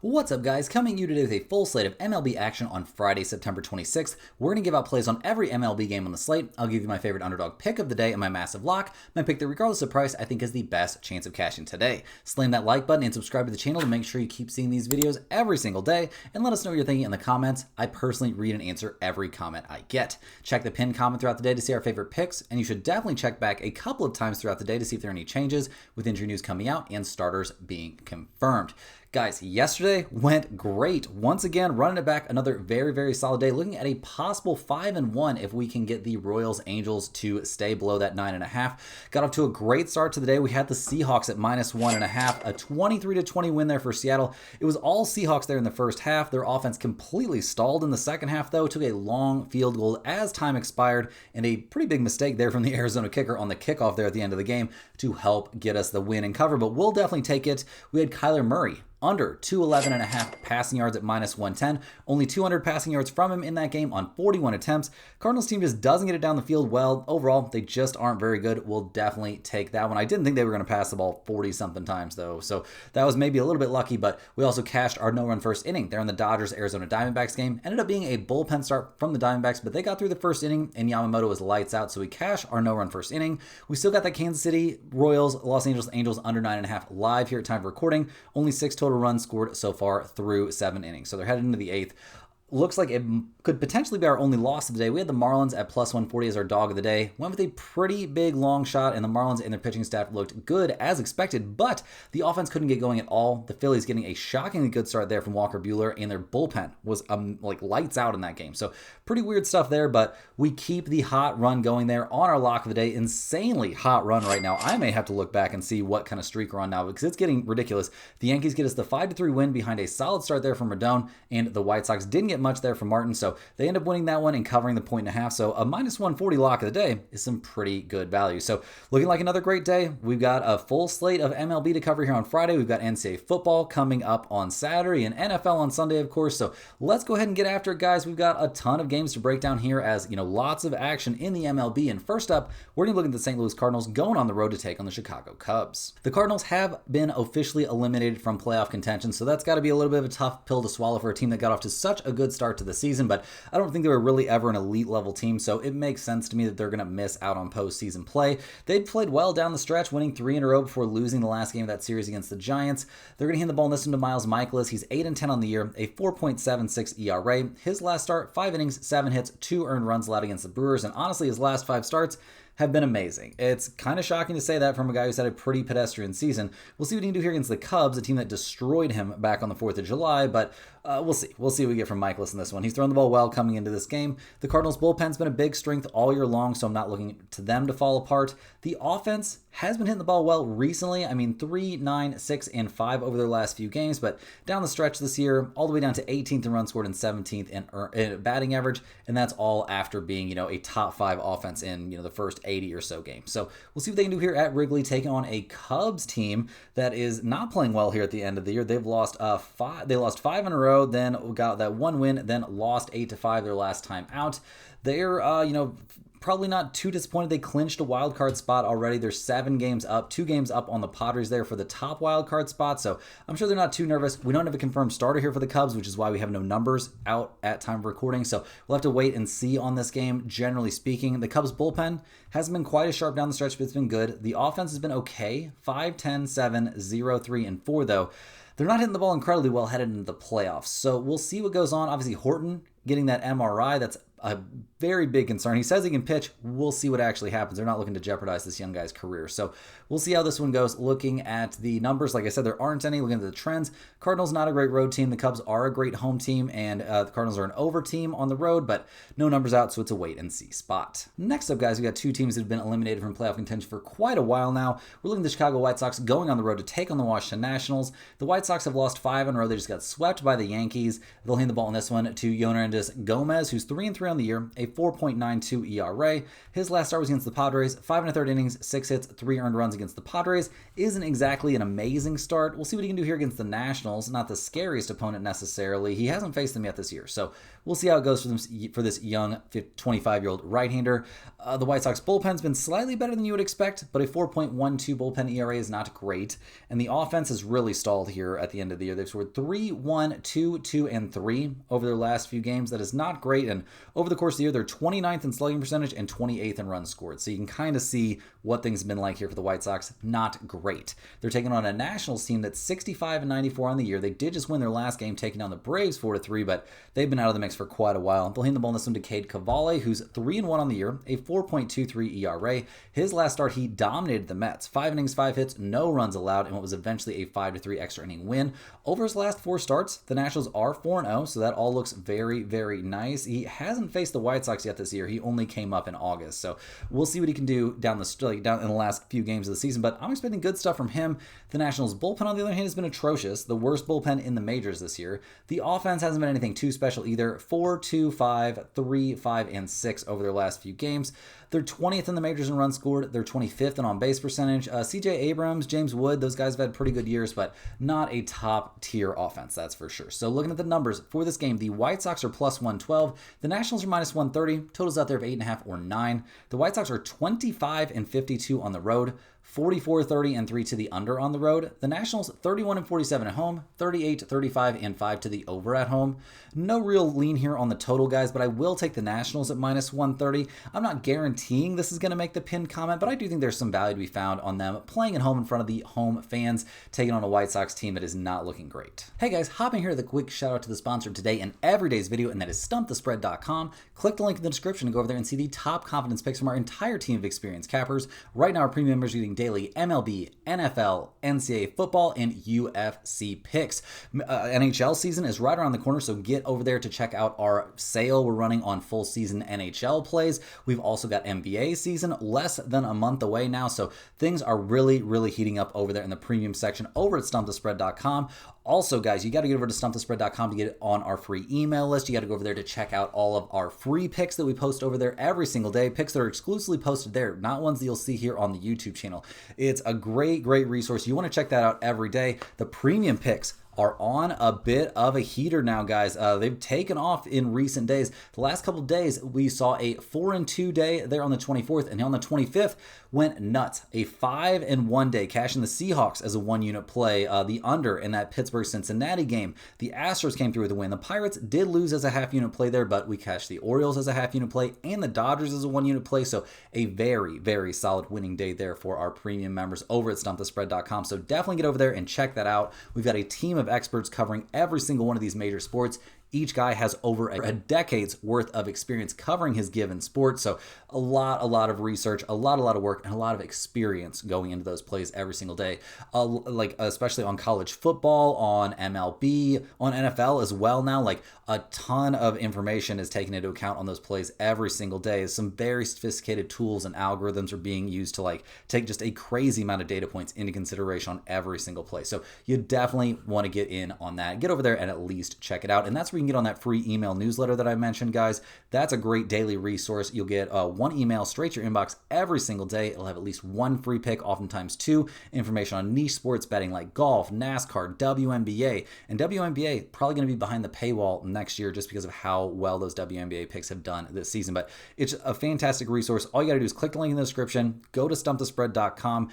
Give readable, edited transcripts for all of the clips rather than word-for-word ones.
What's up, guys? Coming at you today with a full slate of MLB action on Friday, September 26th. We're going to give out plays on every MLB game on the slate. I'll give you my favorite underdog pick of the day and my massive lock, my pick that regardless of price I think has the best chance of cashing today. Slam that like button and subscribe to the channel to make sure you keep seeing these videos every single day, and let us know what you're thinking in the comments. I personally read and answer every comment I get. Check the pinned comment throughout the day to see our favorite picks, and you should definitely check back a couple of times throughout the day to see if there are any changes with injury news coming out and starters being confirmed. Guys, yesterday went great. Once again, running it back, another very solid day. Looking at a possible 5-1 if we can get the Royals Angels to stay below that 9.5. Got off to a great start to the day. We had the Seahawks at -1.5, a 23-20 win there for Seattle. It was all Seahawks there in the first half. Their offense completely stalled in the second half, though. Took a long field goal as time expired, and a pretty big mistake there from the Arizona kicker on the kickoff there at the end of the game to help get us the win and cover. But we'll definitely take it. We had Kyler Murray under 211.5 passing yards at -110. Only 200 passing yards from him in that game on 41 attempts. Cardinals team just doesn't get it down the field well. Overall, they just aren't very good. We'll definitely take that one. I didn't think they were going to pass the ball 40-something times, though, so that was maybe a little bit lucky, but we also cashed our no-run first inning there in the Dodgers-Arizona Diamondbacks game. Ended up being a bullpen start from the Diamondbacks, but they got through the first inning, and Yamamoto was lights out, so we cashed our no-run first inning. We still got that Kansas City Royals, Los Angeles Angels under 9.5 live here at time of recording. Only 6 total runs scored so far through 7 innings. So they're headed into the 8th. Looks like it could potentially be our only loss of the day. We had the Marlins at +140 as our dog of the day. Went with a pretty big long shot, and the Marlins and their pitching staff looked good as expected, but the offense couldn't get going at all. The Phillies getting a shockingly good start there from Walker Buehler, and their bullpen was like lights out in that game. So pretty weird stuff there, but we keep the hot run going there on our lock of the day. Insanely hot run right now. I may have to look back and see what kind of streak we're on now because it's getting ridiculous. The Yankees get us the 5-3 win behind a solid start there from Rodon, and the White Sox didn't get much there from Martin, so they end up winning that one and covering the 1.5. So a -140 lock of the day is some pretty good value. So looking like another great day. We've got a full slate of MLB to cover here on Friday. We've got NCAA football coming up on Saturday and NFL on Sunday, of course. So let's go ahead and get after it, guys. We've got a ton of games to break down here, as lots of action in the MLB. And first up, we're going to look at the St. Louis Cardinals going on the road to take on the Chicago Cubs. The Cardinals have been officially eliminated from playoff contention, so that's got to be a little bit of a tough pill to swallow for a team that got off to such a good start to the season, but I don't think they were really ever an elite level team, so it makes sense to me that they're going to miss out on postseason play. They'd played well down the stretch, winning 3 in a row before losing the last game of that series against the Giants. They're going to hand the ball in this one to Miles Michaelis. He's 8-10 on the year, a 4.76 ERA. His last start, 5 innings, 7 hits, 2 earned runs allowed against the Brewers, and honestly, his last 5 starts have been amazing. It's kind of shocking to say that from a guy who's had a pretty pedestrian season. We'll see what he can do here against the Cubs, a team that destroyed him back on the 4th of July, but we'll see. We'll see what we get from Michaelis in this one. He's thrown the ball well coming into this game. The Cardinals' bullpen's been a big strength all year long, so I'm not looking to them to fall apart. The offense has been hitting the ball well recently. I mean, 3, 9, 6, and 5 over their last few games, but down the stretch this year, all the way down to 18th in runs scored and 17th in batting average, and that's all after being, a top 5 offense in, the first 80 or so games. So we'll see what they can do here at Wrigley, taking on a Cubs team that is not playing well here at the end of the year. They've lost 5. They lost 5 in a row, then got that 1 win, then lost 8-5 their last time out. They're, probably not too disappointed. They clinched a wild card spot already. They're 7 games up, 2 games up on the Padres there for the top wild card spot. So I'm sure they're not too nervous. We don't have a confirmed starter here for the Cubs, which is why we have no numbers out at time of recording. So we'll have to wait and see on this game. Generally speaking, the Cubs bullpen hasn't been quite as sharp down the stretch, but it's been good. The offense has been okay. 5, 10, 7, 0, 3, and 4 though. They're not hitting the ball incredibly well headed into the playoffs. So we'll see what goes on. Obviously, Horton getting that MRI, that's a very big concern. He says he can pitch. We'll see what actually happens. They're not looking to jeopardize this young guy's career. So we'll see how this one goes. Looking at the numbers, like I said, there aren't any. Looking at the trends, Cardinals not a great road team. The Cubs are a great home team, and the Cardinals are an over team on the road, but no numbers out, so it's a wait and see spot. Next up, guys, we got 2 teams that have been eliminated from playoff contention for quite a while now. We're looking at the Chicago White Sox going on the road to take on the Washington Nationals. The White Sox have lost 5 in a row. They just got swept by the Yankees. They'll hand the ball in this one to Yonerandis Gomez, who's 3-3 on on the year, a 4.92 ERA. His last start was against the Padres, 5 1/3 innings, 6 hits, 3 earned runs against the Padres. Isn't exactly an amazing start. We'll see what he can do here against the Nationals. Not the scariest opponent necessarily. He hasn't faced them yet this year, so we'll see how it goes for this young 25-year-old right-hander. The White Sox bullpen's been slightly better than you would expect, but a 4.12 bullpen ERA is not great, and the offense has really stalled here at the end of the year. They've scored 3, 1, 2, 2, and 3 over their last few games. That is not great, and over the course of the year, they're 29th in slugging percentage and 28th in runs scored, so you can kind of see what things have been like here for the White Sox. Not great. They're taking on a Nationals team that's 65 and 94 on the year. They did just win their last game, taking down the Braves 4-3, but they've been out of the mix for quite a while. They'll hand the ball in this one to Cade Cavalli, who's 3-1 on the year, a 4.23 ERA. His last start, he dominated the Mets. 5 innings, 5 hits, no runs allowed, and what was eventually a 5-3 extra inning win. Over his last 4 starts, the Nationals are 4-0, so that all looks very, very nice. He hasn't faced the White Sox yet this year. He only came up in August, so we'll see what he can do down in the last few games of the season, but I'm expecting good stuff from him. The Nationals bullpen, on the other hand, has been atrocious, the worst bullpen in the majors this year. The offense hasn't been anything too special either. 4, 2, 5, 3, 5, and 6 over their last few games. They're 20th in the majors in runs scored. They're 25th in on-base percentage. C.J. Abrams, James Wood, those guys have had pretty good years, but not a top-tier offense, that's for sure. So looking at the numbers for this game, the White Sox are plus 112. The Nationals are minus 130. Totals out there of 8.5 or 9. The White Sox are 25 and 52 on the road. 44, 30, and 3 to the under on the road. The Nationals, 31 and 47 at home, 38, 35, and 5 to the over at home. No real lean here on the total, guys, but I will take the Nationals at minus 130. I'm not guaranteeing this is going to make the pinned comment, but I do think there's some value to be found on them playing at home in front of the home fans, taking on a White Sox team that is not looking great. Hey guys, hopping here with a quick shout out to the sponsor of today and every day's video, and that is StumpTheSpread.com. Click the link in the description to go over there and see the top confidence picks from our entire team of experienced cappers. Right now, our premium members are getting daily MLB, NFL, NCAA football, and UFC picks. NHL season is right around the corner, so get over there to check out our sale we're running on full season NHL plays. We've also got NBA season less than a month away now, so things are really, really heating up over there in the premium section over at StumpTheSpread.com. Also, guys, you got to get over to StumpTheSpread.com to get on our free email list. You got to go over there to check out all of our free picks that we post over there every single day. Picks that are exclusively posted there, not ones that you'll see here on the YouTube channel. It's a great, great resource. You want to check that out every day. The premium picks are on a bit of a heater now, guys. They've taken off in recent days. The last couple of days, we saw a 4-2 day there on the 24th, and on the 25th went nuts. A 5-1 day, cashing the Seahawks as a 1-unit play. The under in that Pittsburgh-Cincinnati game. The Astros came through with a win. The Pirates did lose as a half-unit play there, but we cashed the Orioles as a half-unit play and the Dodgers as a 1-unit play, so a very, very solid winning day there for our premium members over at StumpTheSpread.com. So definitely get over there and check that out. We've got a team of experts covering every single one of these major sports. Each guy has over a decade's worth of experience covering his given sport. So a lot of research, a lot of work, and a lot of experience going into those plays every single day. Especially on college football, on MLB, on NFL as well now. Like a ton of information is taken into account on those plays every single day. Some very sophisticated tools and algorithms are being used to take just a crazy amount of data points into consideration on every single play. So you definitely want to get in on that. Get over there and at least check it out. And that's where you can get on that free email newsletter that I mentioned, guys. That's a great daily resource. You'll get one email straight to your inbox every single day. It'll have at least one free pick, oftentimes 2, information on niche sports betting like golf, NASCAR, WNBA. And WNBA probably going to be behind the paywall next year just because of how well those WNBA picks have done this season. But it's a fantastic resource. All you got to do is click the link in the description, go to StumpTheSpread.com.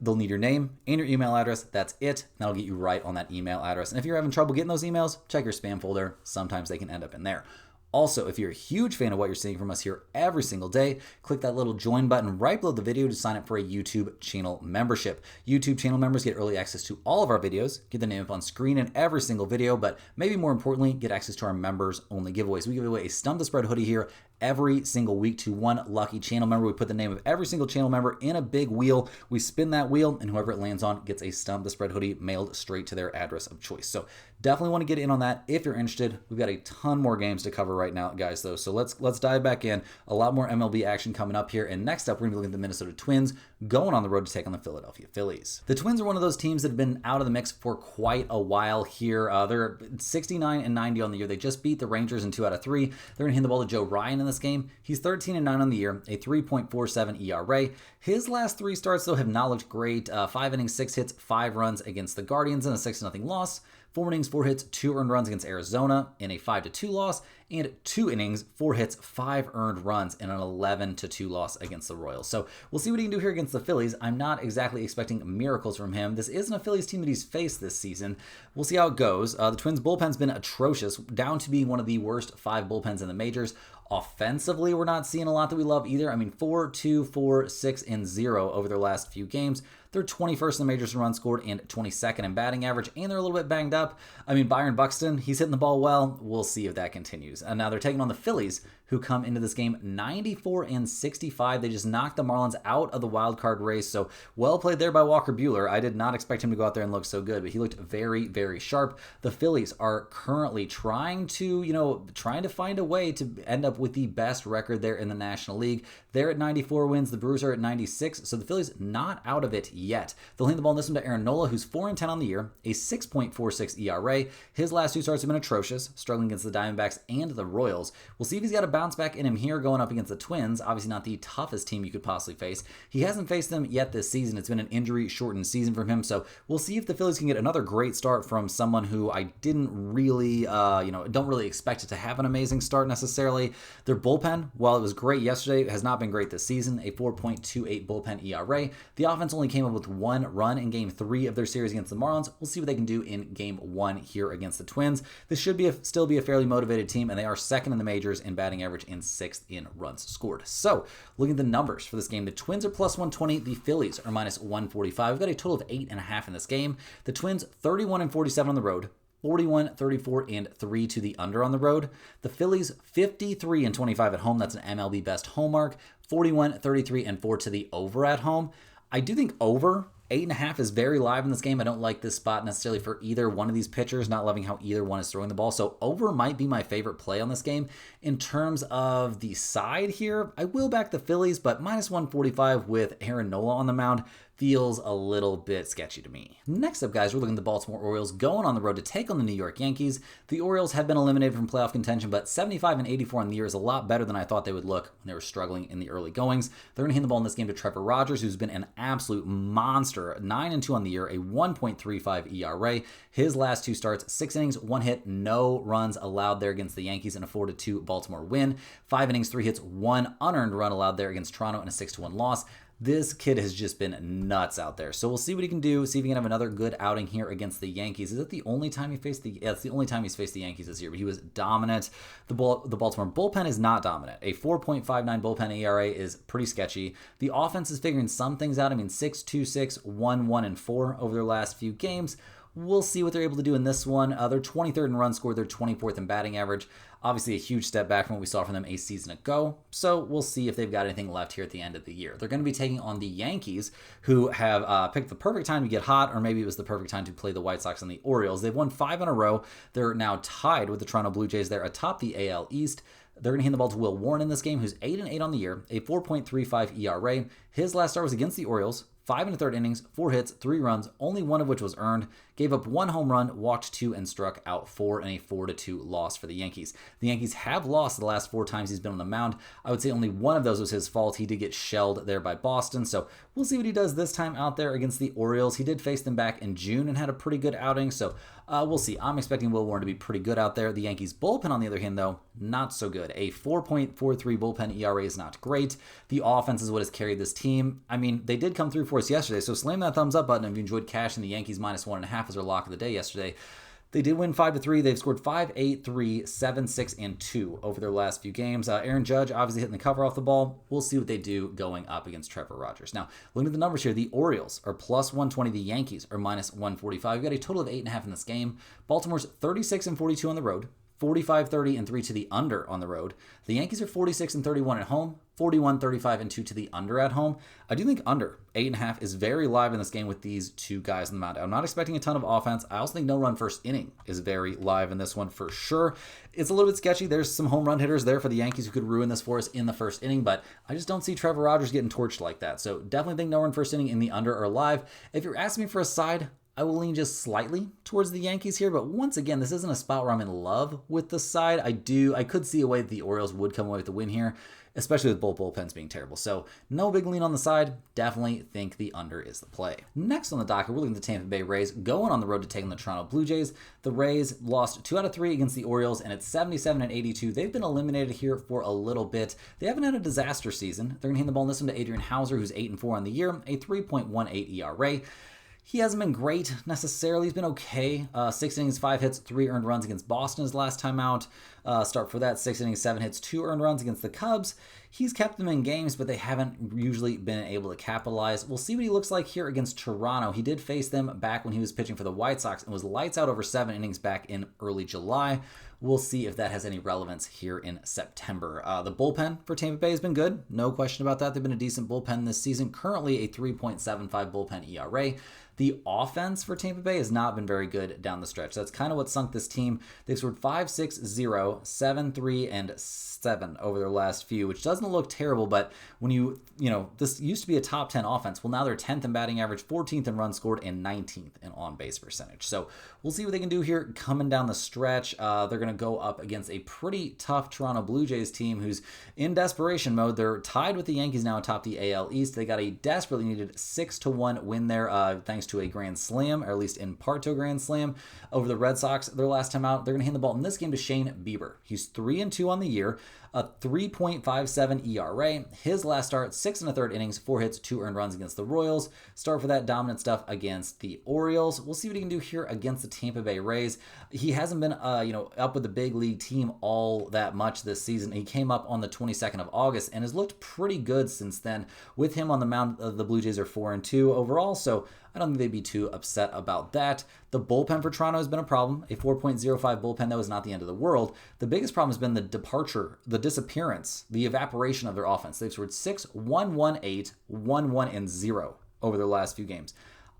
They'll need your name and your email address. That's it. That'll get you right on that email address. And if you're having trouble getting those emails, check your spam folder. Sometimes they can end up in there. Also, if you're a huge fan of what you're seeing from us here every single day, click that little join button right below the video to sign up for a YouTube channel membership. YouTube channel members get early access to all of our videos, get the name up on screen in every single video, but maybe more importantly, get access to our members only giveaways. We give away a Stump the Spread hoodie here every single week to one lucky channel member. We put the name of every single channel member in a big wheel. We spin that wheel, and whoever it lands on gets a Stump the Spread hoodie mailed straight to their address of choice. So definitely want to get in on that if you're interested. We've got a ton more games to cover right now, guys, though. So let's dive back in. A lot more MLB action coming up here. And next up, we're going to be looking at the Minnesota Twins going on the road to take on the Philadelphia Phillies. The Twins are one of those teams that have been out of the mix for quite a while here. They're 69-90 on the year. They just beat the Rangers in 2 out of 3. They're going to hand the ball to Joe Ryan in this game. He's 13-9 on the year, a 3.47 ERA. His last 3 starts, though, have not looked great. 5 innings, 6 hits, 5 runs against the Guardians in a 6-0 loss. 4 innings, 4 hits, 2 earned runs against Arizona in a 5-2 loss, and 2 innings, 4 hits, 5 earned runs in an 11-2 loss against the Royals. So we'll see what he can do here against the Phillies. I'm not exactly expecting miracles from him. This isn't a Phillies team that he's faced this season. We'll see how it goes. The Twins' bullpen's been atrocious, down to being one of the worst 5 bullpens in the majors. Offensively, we're not seeing a lot that we love either. I mean, 4-2, 4, 6, and 0 over their last few games. They're 21st in the majors in runs scored and 22nd in batting average, and they're a little bit banged up. I mean, Byron Buxton, he's hitting the ball well. We'll see if that continues. And now they're taking on the Phillies, who come into this game 94-65. They just knocked the Marlins out of the wild card race. So well played there by Walker Buehler. I did not expect him to go out there and look so good, but he looked very, very sharp. The Phillies are currently trying to find a way to end up with the best record there in the National League. They're at 94 wins. The Brewers are at 96. So the Phillies not out of it yet. They'll hand the ball in this one to Aaron Nola, who's 4-10 on the year, a 6.46 ERA. His last 2 starts have been atrocious, struggling against the Diamondbacks and the Royals. We'll see if he's got a bounce back in him here going up against the Twins. Obviously not the toughest team you could possibly face. He hasn't faced them yet this season. It's been an injury-shortened season from him, so we'll see if the Phillies can get another great start from someone who I didn't really, don't really expect it to have an amazing start necessarily. Their bullpen, while it was great yesterday, has not been great this season, a 4.28 bullpen ERA. The offense only came up with 1 run in Game 3 of their series against the Marlins. We'll see what they can do in Game 1 here against the Twins. This should still be a fairly motivated team, and they are 2nd in the majors in batting average and 6th in runs scored. So, looking at the numbers for this game, the Twins are plus 120, the Phillies are minus 145. We've got a total of 8.5 in this game. The Twins 31-47 on the road, 41, 34, and 3 to the under on the road. The Phillies 53-25 at home. That's an MLB best home mark. 41, 33, and 4 to the over at home. I do think over 8.5 is very live in this game. I don't like this spot necessarily for either one of these pitchers, not loving how either one is throwing the ball. So over might be my favorite play on this game. In terms of the side here, I will back the Phillies, but minus 145 with Aaron Nola on the mound feels a little bit sketchy to me. Next up, guys, we're looking at the Baltimore Orioles going on the road to take on the New York Yankees. The Orioles have been eliminated from playoff contention, but 75-84 on the year is a lot better than I thought they would look when they were struggling in the early goings. They're going to hand the ball in this game to Trevor Rogers, who's been an absolute monster. 9-2 on the year, a 1.35 ERA. His last 2 starts, 6 innings, 1 hit, no runs allowed there against the Yankees in a 4-2 Baltimore win. 5 innings, 3 hits, 1 unearned run allowed there against Toronto in a 6-1 loss. This kid has just been nuts out there. So we'll see what he can do. See if he can have another good outing here against the Yankees. Is it the only time he faced it's the only time he's faced the Yankees this year, but he was dominant. The Baltimore bullpen is not dominant. A 4.59 bullpen ERA is pretty sketchy. The offense is figuring some things out. I mean, 6-2-6, 1-1, and 4 over their last few games. We'll see what they're able to do in this one. They're 23rd in runs scored. They're 24th in batting average. Obviously, a huge step back from what we saw from them a season ago. So we'll see if they've got anything left here at the end of the year. They're going to be taking on the Yankees, who have picked the perfect time to get hot, or maybe it was the perfect time to play the White Sox and the Orioles. They've won 5 in a row. They're now tied with the Toronto Blue Jays. They're atop the AL East. They're going to hand the ball to Will Warren in this game, who's 8-8 on the year, a 4.35 ERA. His last start was against the Orioles. 5 1/3 innings, 4 hits, 3 runs, only 1 of which was earned. Gave up 1 home run, walked 2, and struck out 4 in a 4-2 loss for the Yankees. The Yankees have lost the last 4 times he's been on the mound. I would say only 1 of those was his fault. He did get shelled there by Boston, so we'll see what he does this time out there against the Orioles. He did face them back in June and had a pretty good outing, so we'll see. I'm expecting Will Warren to be pretty good out there. The Yankees bullpen, on the other hand, though, not so good. A 4.43 bullpen ERA is not great. The offense is what has carried this team. I mean, they did come through for us yesterday, so slam that thumbs up button if you enjoyed cashing the Yankees minus 1.5 as their lock of the day yesterday. They did win 5-3. They've scored 5, 8, 3, 7, 6, and 2 over their last few games. Aaron Judge obviously hitting the cover off the ball. We'll see what they do going up against Trevor Rogers. Now, looking at the numbers here, the Orioles are plus 120. The Yankees are minus 145. We've got a total of 8.5 in this game. Baltimore's 36-42 on the road, 45-30 and 3 to the under on the road. The Yankees are 46-31 at home, 41-35 and 2 to the under at home. I do think under 8.5 is very live in this game with these two guys on the mound. I'm not expecting a ton of offense. I also think no run first inning is very live in this one for sure. It's a little bit sketchy. There's some home run hitters there for the Yankees who could ruin this for us in the first inning, but I just don't see Trevor Rogers getting torched like that. So definitely think no run first inning in the under or live. If you're asking me for a side, I will lean just slightly towards the Yankees here, but once again, this isn't a spot where I'm in love with the side. I could see a way that the Orioles would come away with the win here, especially with both bullpens being terrible. So no big lean on the side. Definitely think the under is the play. Next on the docket, we're looking at the Tampa Bay Rays going on the road to take on the Toronto Blue Jays. The Rays lost 2 out of 3 against the Orioles, and it's 77-82. They've been eliminated here for a little bit. They haven't had a disaster season. They're going to hand the ball in this one to Adrian Hauser, who's 8-4 on the year, a 3.18 ERA. He hasn't been great necessarily. He's been okay. 6 innings, 5 hits, 3 earned runs against Boston his last time out. Start for that, 6 innings, 7 hits, 2 earned runs against the Cubs. He's kept them in games, but they haven't usually been able to capitalize. We'll see what he looks like here against Toronto. He did face them back when he was pitching for the White Sox and was lights out over 7 innings back in early July. We'll see if that has any relevance here in September. The bullpen for Tampa Bay has been good. No question about that. They've been a decent bullpen this season. Currently a 3.75 bullpen ERA. The offense for Tampa Bay has not been very good down the stretch. That's kind of what sunk this team. They've scored 5-6-0, 7-3, and 7 over their last few, which doesn't look terrible, but when this used to be a top 10 offense. Well, now they're 10th in batting average, 14th in runs scored, and 19th in on-base percentage. So we'll see what they can do here coming down the stretch. They're going to go up against a pretty tough Toronto Blue Jays team who's in desperation mode. They're tied with the Yankees now atop the AL East. They got a desperately needed 6-1 win there, thanks to a grand slam, or at least in part to a grand slam, over the Red Sox their last time out. They're going to hand the ball in this game to Shane Bieber. He's 3-2 on the year, a 3.57 ERA. His last start, 6 1/3 innings, 4 hits, 2 earned runs against the Royals. Start for that dominant stuff against the Orioles. We'll see what he can do here against the Tampa Bay Rays. He hasn't been, up with the big league team all that much this season. He came up on the 22nd of August and has looked pretty good since then. With him on the mound, the Blue Jays are 4-2 overall, so I don't think they'd be too upset about that. The bullpen for Toronto has been a problem. A 4.05 bullpen, that was not the end of the world. The biggest problem has been the departure, the disappearance, the evaporation of their offense. They've scored 6-1-1-8, 1-1, and 0 over their last few games.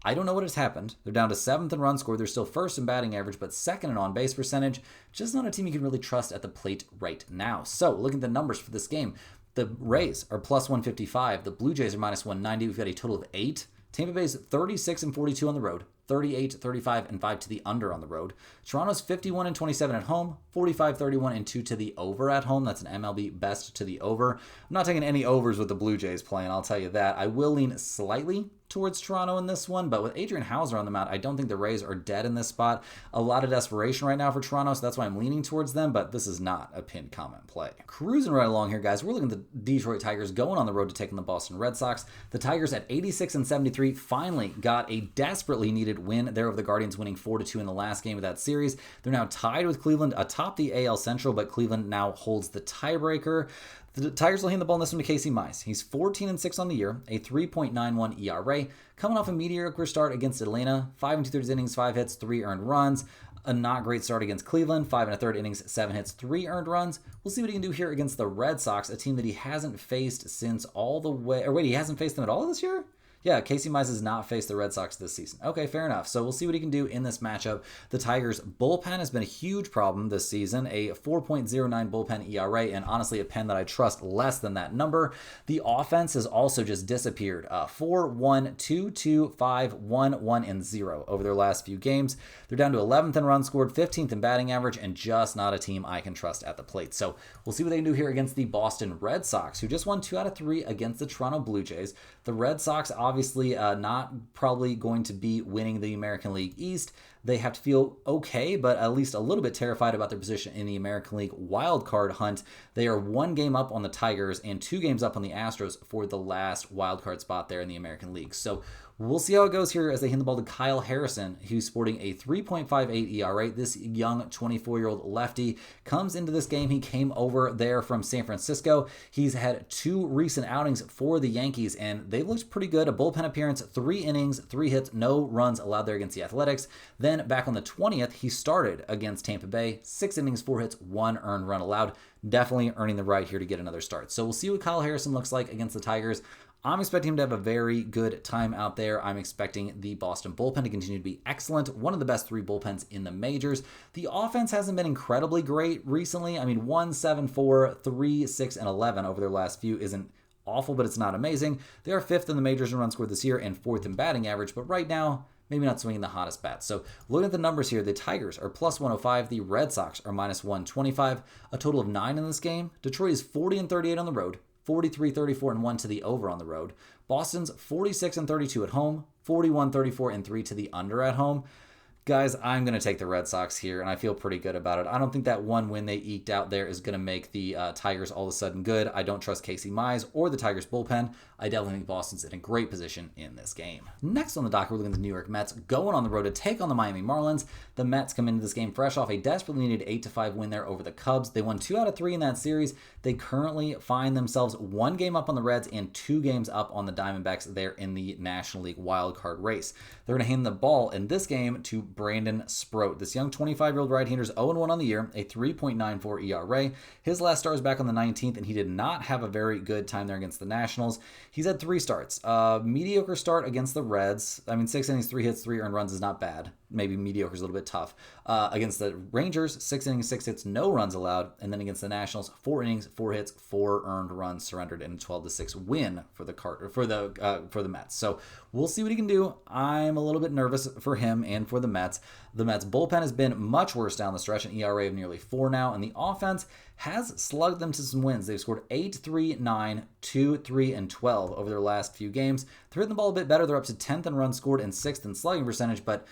I don't know what has happened. They're down to 7th in run score. They're still 1st in batting average, but 2nd in on-base percentage. Just not a team you can really trust at the plate right now. So, looking at the numbers for this game, the Rays are plus 155. The Blue Jays are minus 190. We've got a total of 8. Tampa Bay's 36-42 on the road, 38-35 and 5 to the under on the road. Toronto's 51-27 at home, 45-31 and 2 to the over at home. That's an MLB best to the over. I'm not taking any overs with the Blue Jays playing, I'll tell you that. I will lean slightly towards Toronto in this one, but with Adrian Hauser on the mound, I don't think the Rays are dead in this spot. A lot of desperation right now for Toronto, so that's why I'm leaning towards them, but this is not a pinned comment play. Cruising right along here, guys. We're looking at the Detroit Tigers going on the road to take on the Boston Red Sox. The Tigers at 86-73 finally got a desperately needed win there over the Guardians, winning 4-2 in the last game of that series. They're now tied with Cleveland atop the AL Central, but Cleveland now holds the tiebreaker. The Tigers will hand the ball in this one to Casey Mize. He's 14-6 on the year, a 3.91 ERA. Coming off a mediocre start against Atlanta, 5 2/3 innings, 5 hits, 3 earned runs. A not great start against Cleveland, 5 1/3 innings, 7 hits, 3 earned runs. We'll see what he can do here against the Red Sox, a team that he hasn't faced since all the way... he hasn't faced them at all this year? Yeah, Casey Mize has not faced the Red Sox this season. Okay, fair enough. So we'll see what he can do in this matchup. The Tigers' bullpen has been a huge problem this season, a 4.09 bullpen ERA, and honestly a pen that I trust less than that number. The offense has also just disappeared. 4-1, 2-2, 5, 1-1, and 0 over their last few games. They're down to 11th in runs scored, 15th in batting average, and just not a team I can trust at the plate. So we'll see what they can do here against the Boston Red Sox, who just won 2 out of 3 against the Toronto Blue Jays. The Red Sox obviously not probably going to be winning the American League East. They have to feel okay, but at least a little bit terrified about their position in the American League wild card hunt. They are 1 game up on the Tigers and 2 games up on the Astros for the last wild card spot there in the American League. So We'll see how it goes here as they hand the ball to Kyle Harrison, who's sporting a 3.58 ERA. This young 24-year-old lefty comes into this game. He came over there from San Francisco. He's had 2 recent outings for the Yankees, and they've looked pretty good. A bullpen appearance, 3 innings, 3 hits, no runs allowed there against the Athletics. Then back on the 20th, he started against Tampa Bay, 6 innings, 4 hits, 1 earned run allowed. Definitely earning the right here to get another start. So we'll see what Kyle Harrison looks like against the Tigers. I'm expecting him to have a very good time out there. I'm expecting the Boston bullpen to continue to be excellent. One of the best 3 bullpens in the majors. The offense hasn't been incredibly great recently. I mean, 1, 7, 4, 3, 6, and 11 over their last few isn't awful, but it's not amazing. They are 5th in the majors in runs scored this year and 4th in batting average, but right now, maybe not swinging the hottest bat. So looking at the numbers here, the Tigers are plus 105. The Red Sox are minus 125. A total of 9 in this game. Detroit is 40-38 on the road. 43-34-1 to the over on the road. Boston's 46-32 at home, 41-34-3 to the under at home. Guys, I'm going to take the Red Sox here, and I feel pretty good about it. I don't think that one win they eked out there is going to make the Tigers all of a sudden good. I don't trust Casey Mize or the Tigers bullpen. I definitely think Boston's in a great position in this game. Next on the docket, we're looking at the New York Mets going on the road to take on the Miami Marlins. The Mets come into this game fresh off a desperately needed 8-5 win there over the Cubs. They won 2 out of 3 in that series. They currently find themselves 1 game up on the Reds and 2 games up on the Diamondbacks there in the National League wildcard race. They're going to hand the ball in this game to Brandon Sproat. This young 25-year-old right-hander is 0-1 on the year, a 3.94 ERA. His last start was back on the 19th, and he did not have a very good time there against the Nationals. He's had 3 starts. Mediocre start against the Reds. I mean, 6 innings, 3 hits, 3 earned runs is not bad. Maybe mediocre is a little bit tough. Against the Rangers, 6 innings, 6 hits, no runs allowed. And then against the Nationals, 4 innings, 4 hits, 4 earned runs surrendered in a 12-6 win for the Mets. So we'll see what he can do. I'm a little bit nervous for him and for the Mets. The Mets bullpen has been much worse down the stretch, an ERA of nearly 4 now, and the offense has slugged them to some wins. They've scored 8-3, 9, 2, 3, and 12 over their last few games. They're hitting the ball a bit better. They're up to 10th in runs scored and 6th in slugging percentage, but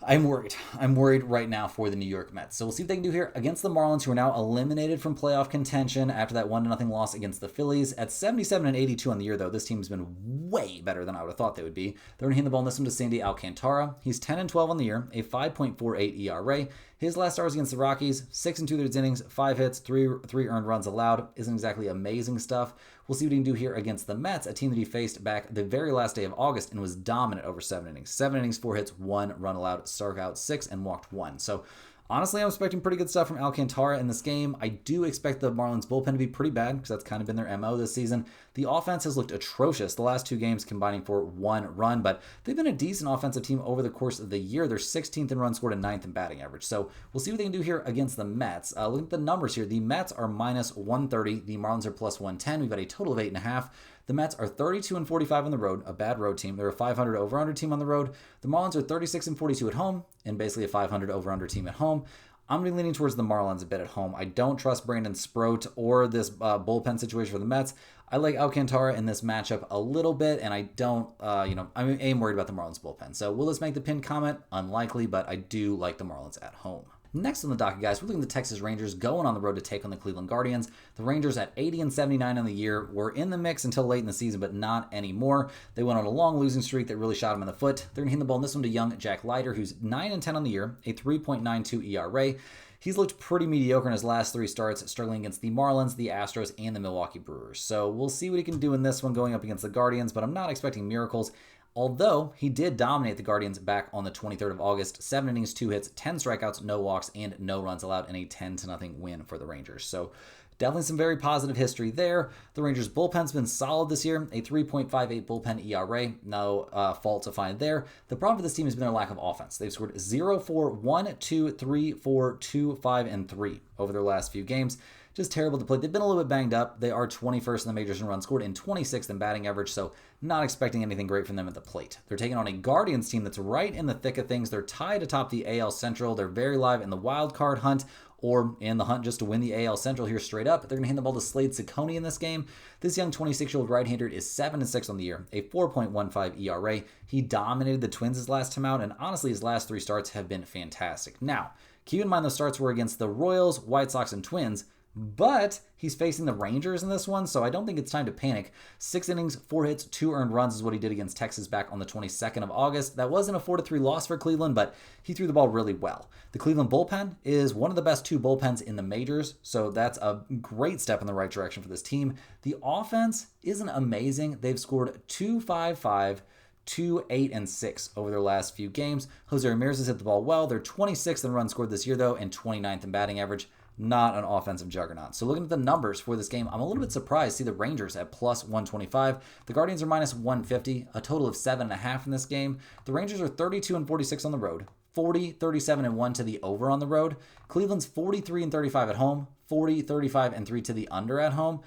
I'm worried. I'm worried right now for the New York Mets. So we'll see what they can do here against the Marlins, who are now eliminated from playoff contention after that 1-0 loss against the Phillies. At 77-82 on the year, though, this team's been way better than I would have thought they would be. They're going to hand the ball in this one to Sandy Alcantara. He's 10-12 on the year, a 5.48 ERA. His last start was against the Rockies, 6 2/3 innings, 5 hits, 3 earned runs allowed. Isn't exactly amazing stuff. We'll see what he can do here against the Mets, a team that he faced back the very last day of August and was dominant over 7 innings. 7 innings, 4 hits, 1 run allowed, struck out 6, and walked 1. So honestly, I'm expecting pretty good stuff from Alcantara in this game. I do expect the Marlins bullpen to be pretty bad because that's kind of been their MO this season. The offense has looked atrocious the last 2 games combining for 1 run, but they've been a decent offensive team over the course of the year. They're 16th in runs scored and 9th in batting average. So we'll see what they can do here against the Mets. Look at the numbers here. The Mets are minus 130. The Marlins are plus 110. We've got a total of 8.5. The Mets are 32-45 on the road, a bad road team. They're a 500 over-under team on the road. The Marlins are 36-42 at home, and basically a 500 over-under team at home. I'm going to be leaning towards the Marlins a bit at home. I don't trust Brandon Sproat or this bullpen situation for the Mets. I like Alcantara in this matchup a little bit, and I don't, I'm worried about the Marlins bullpen. So will this make the pinned comment? Unlikely, but I do like the Marlins at home. Next on the docket, guys, we're looking at the Texas Rangers going on the road to take on the Cleveland Guardians. The Rangers at 80-79 on the year were in the mix until late in the season, but not anymore. They went on a long losing streak that really shot them in the foot. They're going to hand the ball in this one to young Jack Leiter, who's 9-10 on the year, a 3.92 ERA. He's looked pretty mediocre in his last 3 starts, struggling against the Marlins, the Astros, and the Milwaukee Brewers. So we'll see what he can do in this one going up against the Guardians, but I'm not expecting miracles. Although he did dominate the Guardians back on the 23rd of August, 7 innings, 2 hits, 10 strikeouts, no walks, and no runs allowed in a 10-0 win for the Rangers. So definitely some very positive history there. The Rangers bullpen's been solid this year, a 3.58 bullpen ERA. No fault to find there. The problem for this team has been their lack of offense. They've scored 0-4, 1, 2, 3, 4, 2, 5, and 3 over their last few games. Just terrible to play. They've been a little bit banged up. They are 21st in the majors in runs scored and 26th in batting average, so not expecting anything great from them at the plate. They're taking on a Guardians team that's right in the thick of things. They're tied atop the AL Central. They're very live in the wild card hunt or in the hunt just to win the AL Central here straight up. They're going to hand the ball to Slade Ciccone in this game. This young 26-year-old right-hander is 7-6 on the year, a 4.15 ERA. He dominated the Twins his last time out, and honestly, his last 3 starts have been fantastic. Now, keep in mind those starts were against the Royals, White Sox, and Twins. But he's facing the Rangers in this one, so I don't think it's time to panic. 6 innings, 4 hits, 2 earned runs is what he did against Texas back on the 22nd of August. That wasn't a 4-3 loss for Cleveland, but he threw the ball really well. The Cleveland bullpen is one of the best 2 bullpens in the majors, so that's a great step in the right direction for this team. The offense isn't amazing. They've scored 2-5-5, 2, 8, and 6 over their last few games. Jose Ramirez has hit the ball well. They're 26th in runs scored this year, though, and 29th in batting average. Not an offensive juggernaut. So looking at the numbers for this game, I'm a little bit surprised to see the Rangers at plus 125. The Guardians are minus 150, a total of 7.5 in this game. The Rangers are 32-46 on the road, 40-37-1 to the over on the road. Cleveland's 43-35 at home, 40-35-3 to the under at home.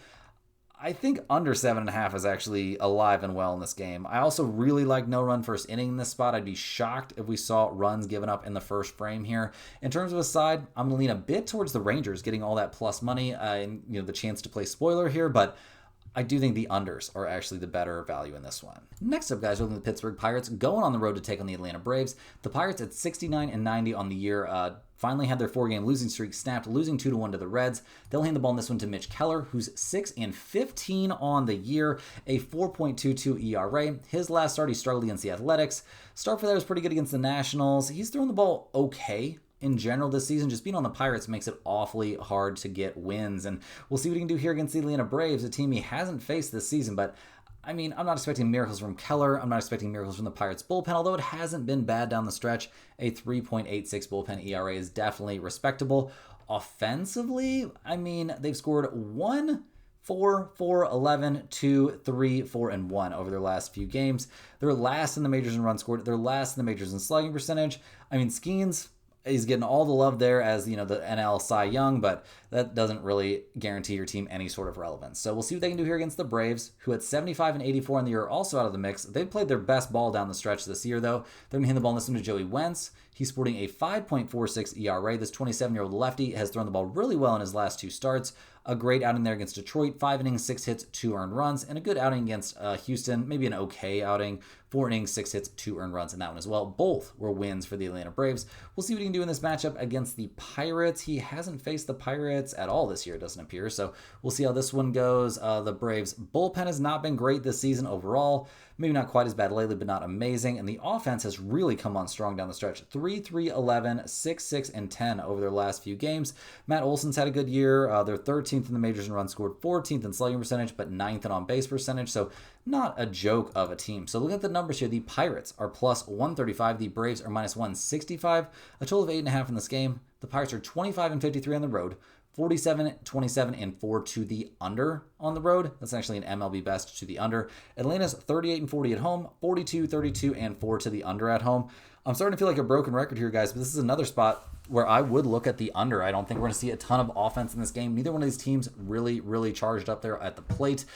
I think under 7.5 is actually alive and well in this game. I also really like no run first inning in this spot. I'd be shocked if we saw runs given up in the first frame here. In terms of a side, I'm going to lean a bit towards the Rangers, getting all that plus money and the chance to play spoiler here, but I do think the unders are actually the better value in this one. Next up, guys, we're looking at the Pittsburgh Pirates going on the road to take on the Atlanta Braves. The Pirates at 69-90 on the year finally had their 4-game losing streak snapped, losing 2-1 to the Reds. They'll hand the ball in this one to Mitch Keller, who's 6-15 on the year, a 4.22 ERA. His last start, he struggled against the Athletics. Start for that was pretty good against the Nationals. He's thrown the ball okay in general this season. Just being on the Pirates makes it awfully hard to get wins, and we'll see what he can do here against the Atlanta Braves, a team he hasn't faced this season. But I mean, I'm not expecting miracles from Keller. I'm not expecting miracles from the Pirates bullpen, although it hasn't been bad down the stretch. A 3.86 bullpen ERA is definitely respectable. Offensively, I mean, they've scored 1, 4, 4, 11, 2, 3, 4, and 1 over their last few games. They're last in the majors in runs scored. They're last in the majors in slugging percentage. I mean, Skeens, he's getting all the love there as, the NL Cy Young, but that doesn't really guarantee your team any sort of relevance. So we'll see what they can do here against the Braves, who at 75-84 in the year are also out of the mix. They've played their best ball down the stretch this year, though. They're going to hand the ball in this one to Joey Wentz. He's sporting a 5.46 ERA. This 27-year-old lefty has thrown the ball really well in his last 2 starts. A great outing there against Detroit, 5 innings, 6 hits, 2 earned runs, and a good outing against Houston, maybe an okay outing, 4 innings, 6 hits, 2 earned runs in that one as well. Both were wins for the Atlanta Braves. We'll see what he can do in this matchup against the Pirates. He hasn't faced the Pirates at all this year, it doesn't appear, so we'll see how this one goes. The Braves bullpen has not been great this season overall. Maybe not quite as bad lately, but not amazing. And the offense has really come on strong down the stretch. 3-3-11, 6-6-10 over their last few games. Matt Olson's had a good year. They're 13th in the majors in runs scored, 14th in slugging percentage, but 9th in on-base percentage. So not a joke of a team. So looking at the numbers here, the Pirates are plus 135. The Braves are minus 165. A total of 8.5 in this game. The Pirates are 25-53 on the road. 47-27-4 to the under on the road. That's actually an MLB best to the under. Atlanta's 38-40 at home, 42-32-4 to the under at home. I'm starting to feel like a broken record here, guys, but this is another spot where I would look at the under. I don't think we're going to see a ton of offense in this game. Neither one of these teams really charged up there at the plate.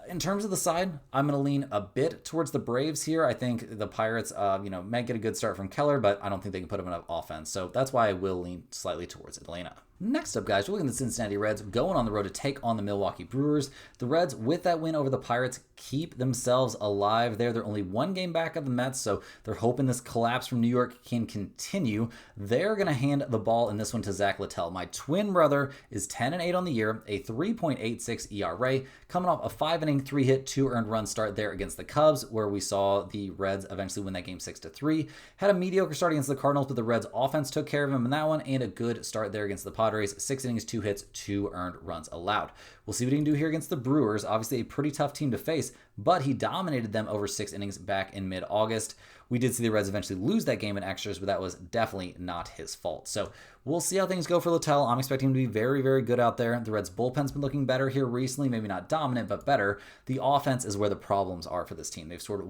In terms of the side, I'm going to lean a bit towards the Braves here. I think the Pirates, might get a good start from Keller, but I don't think they can put up enough offense. So that's why I will lean slightly towards Atlanta. Next up, guys, we're looking at the Cincinnati Reds going on the road to take on the Milwaukee Brewers. The Reds, with that win over the Pirates, keep themselves alive there. They're only 1 game back of the Mets, so they're hoping this collapse from New York can continue. They're going to hand the ball in this one to Zach Littell. My twin brother is 10-8 on the year, a 3.86 ERA, coming off a 5-inning, 3-hit, 2 earned run start there against the Cubs, where we saw the Reds eventually win that game 6-3. Had a mediocre start against the Cardinals, but the Reds offense took care of him in that one, and a good start there against the Padres. 6 innings, 2 hits, 2 earned runs allowed. We'll see what he can do here against the Brewers. Obviously a pretty tough team to face, but he dominated them over 6 innings back in mid-August. We did see the Reds eventually lose that game in extras, but that was definitely not his fault. So we'll see how things go for Littell. I'm expecting him to be very good out there. The Reds bullpen's been looking better here recently, maybe not dominant, but better. The offense is where the problems are for this team. They've scored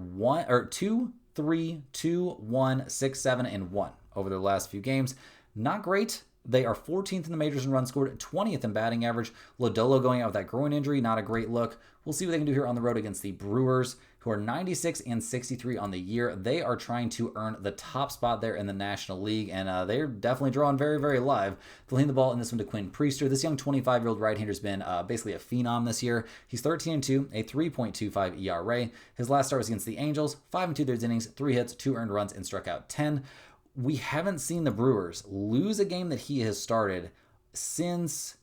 2, 3, 2, 1, 6, 7, and 1 over their last few games. Not great. They are 14th in the majors in runs scored, 20th in batting average. Lodolo going out with that groin injury, not a great look. We'll see what they can do here on the road against the Brewers, who are 96-63 on the year. They are trying to earn the top spot there in the National League, and they're definitely drawing very live. They'll hand the ball in this one to Quinn Priester. This young 25-year-old right-hander's been basically a phenom this year. He's 13-2, a 3.25 ERA. His last start was against the Angels, 5 2/3 innings, 3 hits, 2 earned runs, and struck out 10. We haven't seen the Brewers lose a game that he has started since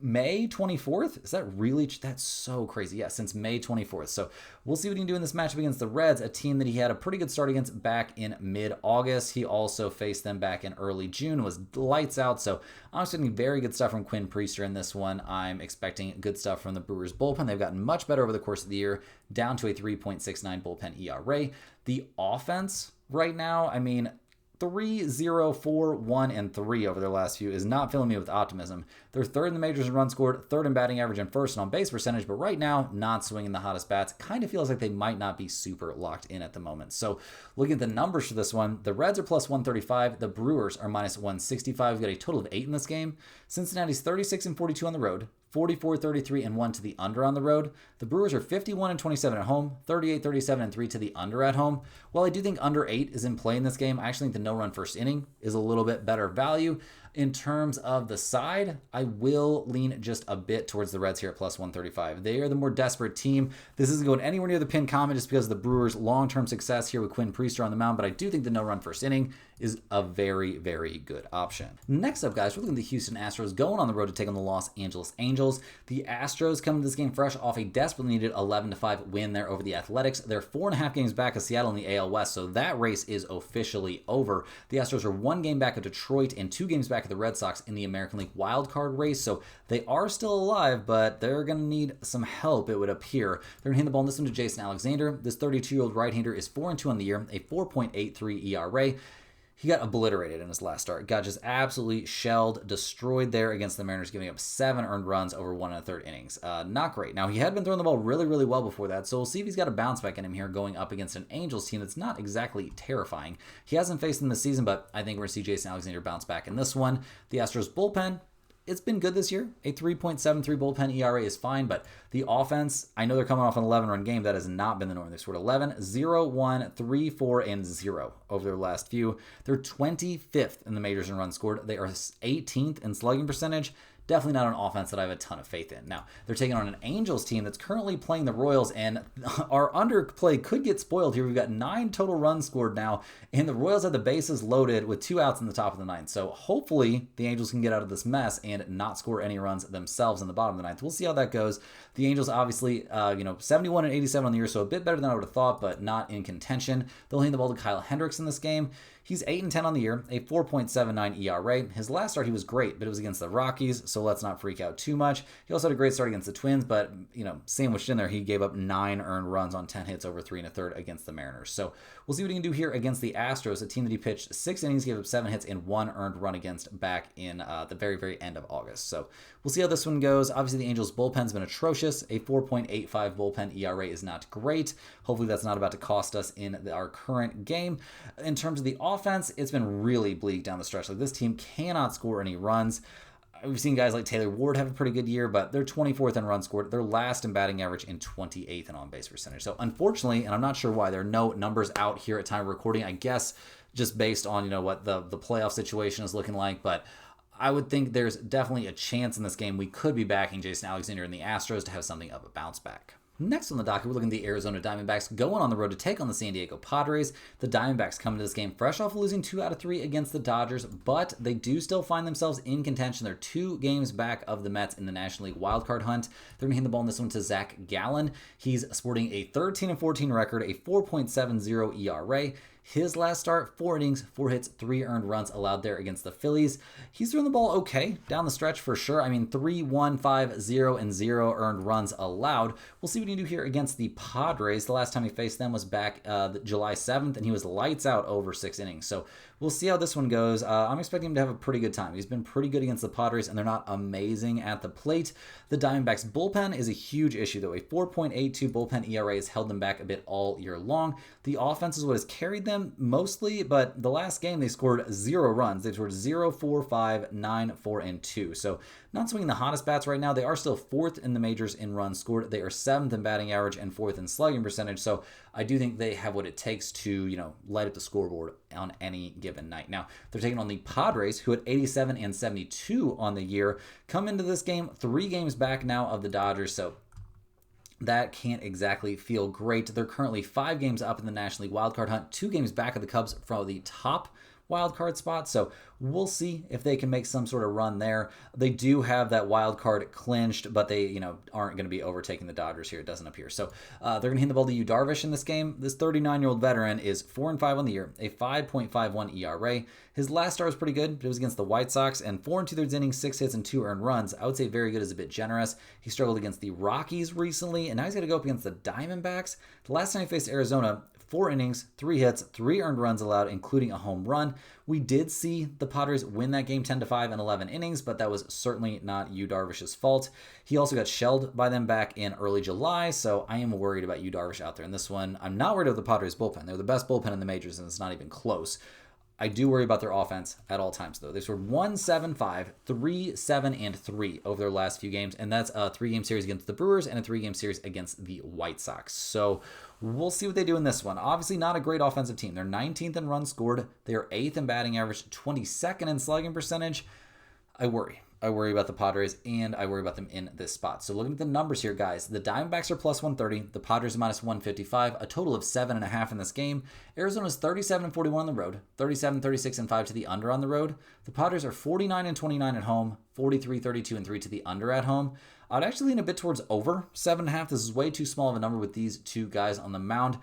May 24th? Is that really? That's so crazy. Yeah, since May 24th. So we'll see what he can do in this matchup against the Reds, a team that he had a pretty good start against back in mid-August. He also faced them back in early June, was lights out. So I'm expecting very good stuff from Quinn Priester in this one. I'm expecting good stuff from the Brewers bullpen. They've gotten much better over the course of the year, down to a 3.69 bullpen ERA. The offense right now, I mean, 3, 0, 4, 1, and 3 over their last few is not filling me with optimism. They're third in the majors in runs scored, third in batting average, and first in on base percentage, but right now, not swinging the hottest bats. Kind of feels like they might not be super locked in at the moment. So looking at the numbers for this one, the Reds are plus 135, the Brewers are minus 165. We've got a total of 8 in this game. Cincinnati's 36 and 42 on the road, 44, 33, and 1 to the under on the road. The Brewers are 51 and 27 at home, 38, 37, and 3 to the under at home. While I do think under 8 is in play in this game, I actually think the no-run first inning is a little bit better value. In terms of the side, I will lean just a bit towards the Reds here at plus 135. They are the more desperate team. This isn't going anywhere near the pin comment just because of the Brewers' long-term success here with Quinn Priester on the mound, but I do think the no-run first inning is a very, very good option. Next up, guys, we're looking at the Houston Astros going on the road to take on the Los Angeles Angels. The Astros come to this game fresh off a desperately needed 11-5 win there over the Athletics. They're 4.5 games back of Seattle in the AL West, so that race is officially over. The Astros are 1 game back of Detroit and 2 games back of the Red Sox in the American League wildcard race, so they are still alive, but they're going to need some help, it would appear. They're going to hand the ball in this one to Jason Alexander. This 32-year-old right-hander is 4-2 on the year, a 4.83 ERA. He got obliterated in his last start. Got just absolutely shelled, destroyed there against the Mariners, giving up 7 earned runs over 1 1/3 innings. Not great. Now, he had been throwing the ball really, really well before that, so we'll see if he's got a bounce back in him here going up against an Angels team that's not exactly terrifying. He hasn't faced them this season, but I think we're going to see Jason Alexander bounce back in this one. The Astros bullpen, it's been good this year. A 3.73 bullpen ERA is fine, but the offense, I know they're coming off an 11-run game. That has not been the norm. They scored 11, 0, 1, 3, 4, and 0 over their last few. They're 25th in the majors in runs scored. They are 18th in slugging percentage. Definitely not an offense that I have a ton of faith in. Now, they're taking on an Angels team that's currently playing the Royals, and our underplay could get spoiled here. We've got 9 total runs scored now, and the Royals have the bases loaded with 2 outs in the top of the 9th. So hopefully the Angels can get out of this mess and not score any runs themselves in the bottom of the 9th. We'll see how that goes. The Angels obviously, 71 and 87 on the year, so a bit better than I would have thought, but not in contention. They'll hand the ball to Kyle Hendricks in this game. He's 8 and 10 on the year, a 4.79 ERA. His last start, he was great, but it was against the Rockies, so let's not freak out too much. He also had a great start against the Twins, but, sandwiched in there, he gave up 9 earned runs on 10 hits over 3 1/3 against the Mariners. So we'll see what he can do here against the Astros, a team that he pitched 6 innings, gave up 7 hits, and 1 earned run against back in the very, very end of August. So we'll see how this one goes. Obviously, the Angels' bullpen's been atrocious. A 4.85 bullpen ERA is not great. Hopefully, that's not about to cost us in our current game. In terms of the offense, it's been really bleak down the stretch. Like, this team cannot score any runs. We've seen guys like Taylor Ward have a pretty good year, but they're 24th in runs scored. They're last in batting average and 28th in on-base percentage. So unfortunately, and I'm not sure why, there are no numbers out here at time of recording, I guess just based on what the playoff situation is looking like, but I would think there's definitely a chance in this game we could be backing Jason Alexander and the Astros to have something of a bounce back. Next on the docket, we're looking at the Arizona Diamondbacks going on the road to take on the San Diego Padres. The Diamondbacks come into this game fresh off losing 2 out of 3 against the Dodgers, but they do still find themselves in contention. They're 2 games back of the Mets in the National League wildcard hunt. They're going to hand the ball in this one to Zach Gallen. He's sporting a 13-14 record, a 4.70 ERA. His last start, 4 innings, 4 hits, 3 earned runs allowed there against the Phillies. He's throwing the ball okay down the stretch for sure. I mean, 3, 1, 5, 0, and 0 earned runs allowed. We'll see what he can do here against the Padres. The last time he faced them was back July 7th, and he was lights out over 6 innings. So we'll see how this one goes. I'm expecting him to have a pretty good time. He's been pretty good against the Padres, and they're not amazing at the plate. The Diamondbacks bullpen is a huge issue, though. A 4.82 bullpen ERA has held them back a bit all year long. The offense is what has carried them mostly, but the last game they scored 0 runs. They scored 0, 4, 5, 9, 4, and 2. So not swinging the hottest bats right now. They are still 4th in the majors in runs scored. They are 7th in batting average and 4th in slugging percentage. So I do think they have what it takes to, light up the scoreboard on any given night. Now, they're taking on the Padres, who at 87 and 72 on the year, come into this game 3 games back now of the Dodgers. So that can't exactly feel great. They're currently 5 games up in the National League wildcard hunt, 2 games back of the Cubs from the top wild card spot. So we'll see if they can make some sort of run there. They do have that wild card clinched, but they, aren't going to be overtaking the Dodgers here. It doesn't appear. So they're going to hand the ball to Yu Darvish in this game. This 39-year-old veteran is 4-5 on the year, a 5.51 ERA. His last start was pretty good. It was against the White Sox, and 4 2/3 innings, 6 hits, and 2 earned runs. I would say very good is a bit generous. He struggled against the Rockies recently, and now he's going to go up against the Diamondbacks. The last time he faced Arizona, 4 innings, 3 hits, 3 earned runs allowed, including a home run. We did see the Padres win that game 10-5 in 11 innings, but that was certainly not Yu Darvish's fault. He also got shelled by them back in early July, so I am worried about Yu Darvish out there in this one. I'm not worried about the Padres bullpen. They're the best bullpen in the majors, and it's not even close. I do worry about their offense at all times, though. They scored 1-7-5, 3-7-3 over their last few games, and that's a 3-game series against the Brewers and a 3-game series against the White Sox. So we'll see what they do in this one. Obviously, not a great offensive team. They're 19th in runs scored. They are 8th in batting average, 22nd in slugging percentage. I worry. I worry about the Padres, and I worry about them in this spot. So looking at the numbers here, guys, the Diamondbacks are plus 130, the Padres are minus 155, a total of 7.5 in this game. Arizona's 37-41 on the road, 37-36-5 to the under on the road. The Padres are 49-29 at home, 43-32-3 to the under at home. I'd actually lean a bit towards over 7.5. This is way too small of a number with these two guys on the mound,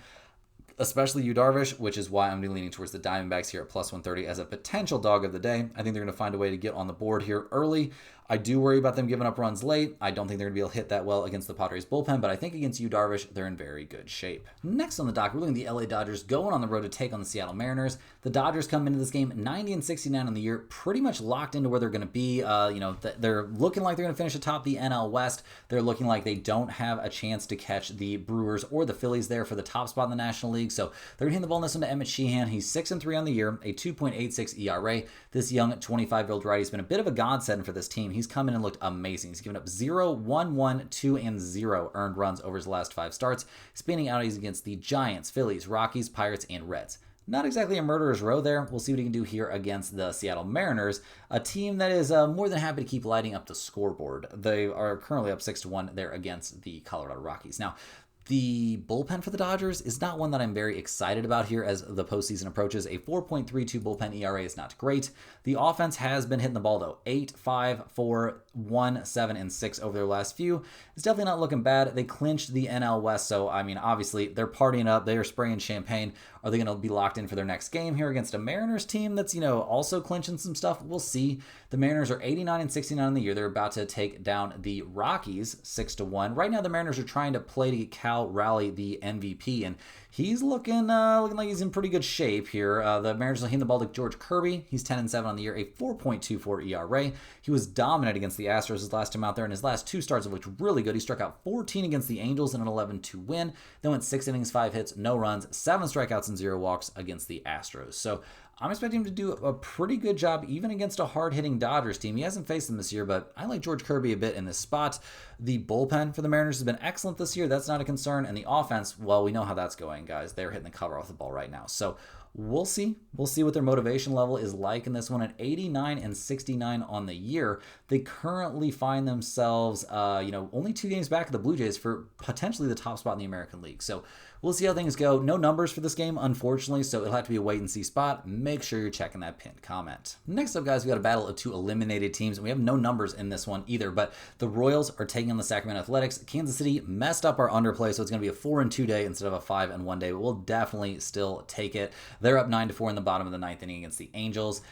especially Yu Darvish, which is why I'm leaning towards the Diamondbacks here at plus 130 as a potential dog of the day. I think they're going to find a way to get on the board here early. I do worry about them giving up runs late. I don't think they're going to be able to hit that well against the Padres bullpen, but I think against Yu Darvish, they're in very good shape. Next on the dock, we're looking at the LA Dodgers going on the road to take on the Seattle Mariners. The Dodgers come into this game 90-69 on the year, pretty much locked into where they're going to be. They're looking like they're going to finish atop the NL West. They're looking like they don't have a chance to catch the Brewers or the Phillies there for the top spot in the National League. So they're going to hand the ball in this one to Emmett Sheehan. He's 6-3 on the year, a 2.86 ERA. This young 25-year-old righty has been a bit of a godsend for this team. He's come in and looked amazing. He's given up 0, 1, 1, 2, and 0 earned runs over his last 5 starts, spinning outings against the Giants, Phillies, Rockies, Pirates, and Reds. Not exactly a murderer's row there. We'll see what he can do here against the Seattle Mariners, a team that is more than happy to keep lighting up the scoreboard. They are currently up 6-1 there against the Colorado Rockies. Now, the bullpen for the Dodgers is not one that I'm very excited about here as the postseason approaches. A 4.32 bullpen ERA is not great. The offense has been hitting the ball, though. 8, 5, 4, 1, 7, and 6 over their last few. It's definitely not looking bad. They clinched the NL West, so, obviously, they're partying up. They are spraying champagne. Are they going to be locked in for their next game here against a Mariners team that's, also clinching some stuff? We'll see. The Mariners are 89-69 in the year. They're about to take down the Rockies 6-1. Right now, the Mariners are trying to play to get Cal Raleigh the MVP, and he's looking like he's in pretty good shape here. The Mariners will hand the ball to George Kirby. He's 10-7 on the year, a 4.24 ERA. He was dominant against the Astros his last time out there, and his last 2 starts have looked really good. He struck out 14 against the Angels in an 11-2 win. Then went 6 innings, 5 hits, no runs, 7 strikeouts, and 0 walks against the Astros. So I'm expecting him to do a pretty good job even against a hard-hitting Dodgers team. He hasn't faced them this year, but I like George Kirby a bit in this spot. The bullpen for the Mariners has been excellent this year. That's not a concern. And the offense, well, we know how that's going, guys. They're hitting the cover off the ball right now. So we'll see. We'll see what their motivation level is like in this one. At 89-69 on the year, they currently find themselves, only 2 games back of the Blue Jays for potentially the top spot in the American League. So we'll see how things go. No numbers for this game, unfortunately, so it'll have to be a wait-and-see spot. Make sure you're checking that pinned comment. Next up, guys, we got a battle of 2 eliminated teams, and we have no numbers in this one either, but the Royals are taking on the Sacramento Athletics. Kansas City messed up our underplay, so it's going to be a 4-2 day instead of a 5-1 day, but we'll definitely still take it. They're up 9-4 in the bottom of the 9th inning against the Angels.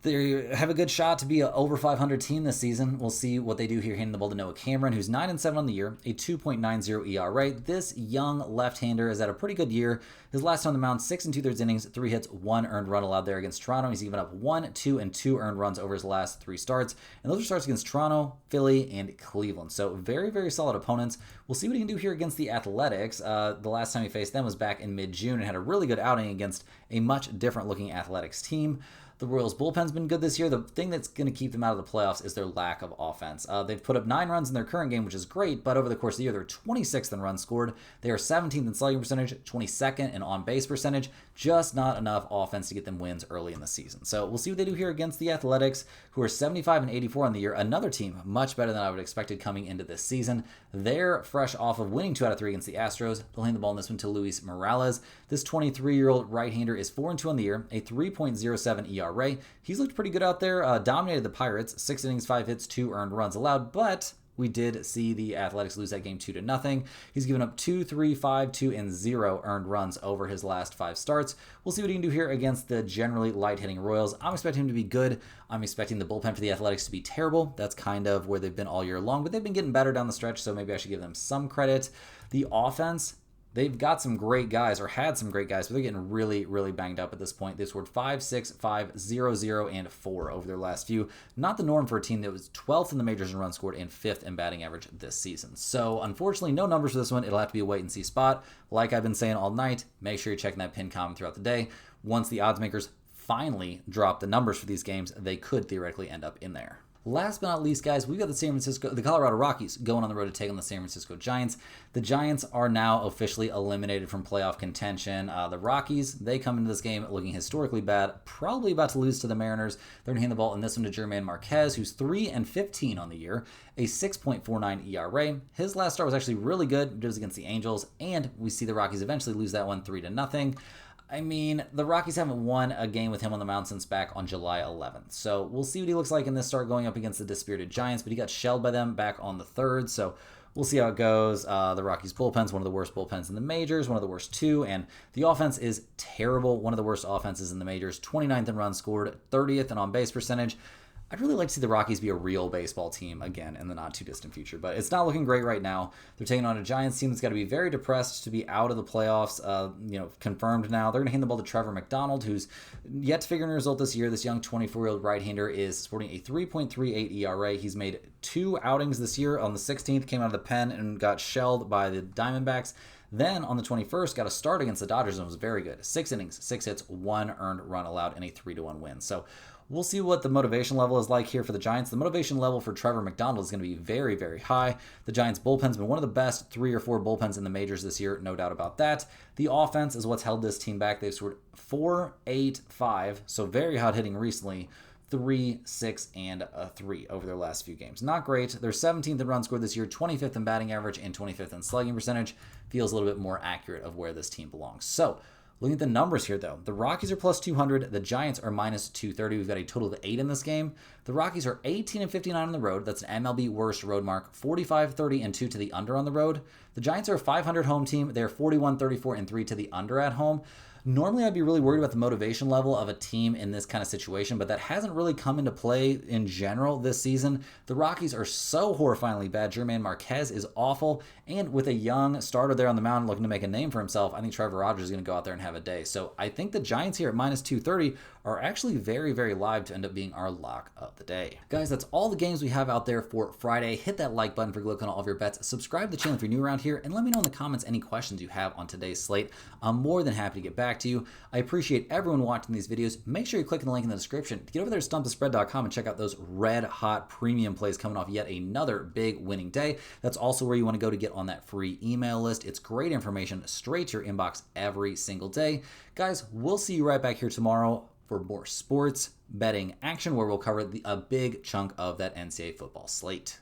They have a good shot to be an over 500 team this season. We'll see what they do here, handing the ball to Noah Cameron, who's 9-7 on the year, a 2.90 ERA. This young left-hander has had a pretty good year. His last on the mound, 6 2/3 innings, 3 hits, 1 earned run allowed there against Toronto. He's given up 1, 2, and 2 earned runs over his last 3 starts. And those are starts against Toronto, Philly, and Cleveland. So very, very solid opponents. We'll see what he can do here against the Athletics. The last time he faced them was back in mid-June and had a really good outing against a much different-looking Athletics team. The Royals bullpen's been good this year. The thing that's going to keep them out of the playoffs is their lack of offense. They've put up 9 runs in their current game, which is great, but over the course of the year, they're 26th in runs scored. They are 17th in slugging percentage, 22nd in on-base percentage. Just not enough offense to get them wins early in the season. So we'll see what they do here against the Athletics, who are 75 and 84 on the year. Another team much better than I would have expected coming into this season. They're fresh off of winning 2 out of 3 against the Astros. They'll hand the ball in this one to Luis Morales. This 23-year-old right-hander is 4-2 on the year, a 3.07 ERA. He's looked pretty good out there, dominated the Pirates, 6 innings, 5 hits, 2 earned runs allowed, but we did see the Athletics lose that game 2-0. He's given up 2, 3, 5, 2, and 0 earned runs over his last 5 starts. We'll see what he can do here against the generally light-hitting Royals. I'm expecting him to be good. I'm expecting the bullpen for the Athletics to be terrible. That's kind of where they've been all year long, but they've been getting better down the stretch, so maybe I should give them some credit. The offense, they've got some great guys, or had some great guys, but they're getting really, really banged up at this point. They scored 5, 6, 5, 0, 0, and 4 over their last few. Not the norm for a team that was 12th in the majors in runs scored and 5th in batting average this season. So, unfortunately, no numbers for this one. It'll have to be a wait-and-see spot. Like I've been saying all night, make sure you're checking that pinned comment throughout the day. Once the odds makers finally drop the numbers for these games, they could theoretically end up in there. Last but not least, guys, we've got the Colorado Rockies going on the road to take on the San Francisco Giants. The Giants are now officially eliminated from playoff contention. The Rockies, they come into this game looking historically bad, probably about to lose to the Mariners. They're going to hand the ball in this one to German Marquez, who's 3-15 on the year, a 6.49 ERA. His last start was actually really good. It was against the Angels, and we see the Rockies eventually lose that one 3-0. I mean, the Rockies haven't won a game with him on the mound since back on July 11th. So we'll see what he looks like in this start going up against the dispirited Giants, but he got shelled by them back on the 3rd. So we'll see how it goes. The Rockies bullpen's one of the worst bullpens in the majors, one of the worst too, and the offense is terrible. One of the worst offenses in the majors, 29th in runs scored, 30th in on-base percentage. I'd really like to see the Rockies be a real baseball team again in the not-too-distant future, but it's not looking great right now. They're taking on a Giants team that's got to be very depressed to be out of the playoffs, confirmed now. They're going to hand the ball to Trevor McDonald, who's yet to figure in a result this year. This young 24-year-old right-hander is sporting a 3.38 ERA. He's made 2 outings this year. On the 16th, came out of the pen and got shelled by the Diamondbacks. Then on the 21st, got a start against the Dodgers and was very good. 6 innings, 6 hits, 1 earned run allowed, and a 3-1 win. So we'll see what the motivation level is like here for the Giants. The motivation level for Trevor McDonald is going to be very, very high. The Giants' bullpen's been one of the best 3 or 4 bullpens in the majors this year, no doubt about that. The offense is what's held this team back. They've scored 4, 8, 5, so very hot hitting recently. 3, 6, and a 3 over their last few games. Not great. They're 17th in runs scored this year, 25th in batting average, and 25th in slugging percentage. Feels a little bit more accurate of where this team belongs. So, looking at the numbers here, though, the Rockies are plus 200. The Giants are minus 230. We've got a total of 8 in this game. The Rockies are 18-59 on the road. That's an MLB worst road mark. 45-30 and 2 to the under on the road. The Giants are a 500 home team. They're 41-34 and 3 to the under at home. Normally, I'd be really worried about the motivation level of a team in this kind of situation, but that hasn't really come into play in general this season. The Rockies are so horrifyingly bad. German Marquez is awful, and with a young starter there on the mound looking to make a name for himself, I think Trevor Rogers is going to go out there and have a day. So I think the Giants here at minus 230 are actually very, very live to end up being our lock of the day. Guys, that's all the games we have out there for Friday. Hit that like button for good luck on all of your bets. Subscribe to the channel if you're new around here, and let me know in the comments any questions you have on today's slate. I'm more than happy to get back to you. I appreciate everyone watching these videos. Make sure you click on the link in the description to get over there to stumpthespread.com and check out those red hot premium plays coming off yet another big winning day. That's also where you want to go to get on that free email list. It's great information straight to your inbox every single day. Guys, we'll see you right back here tomorrow for more sports betting action where we'll cover a big chunk of that NCAA football slate.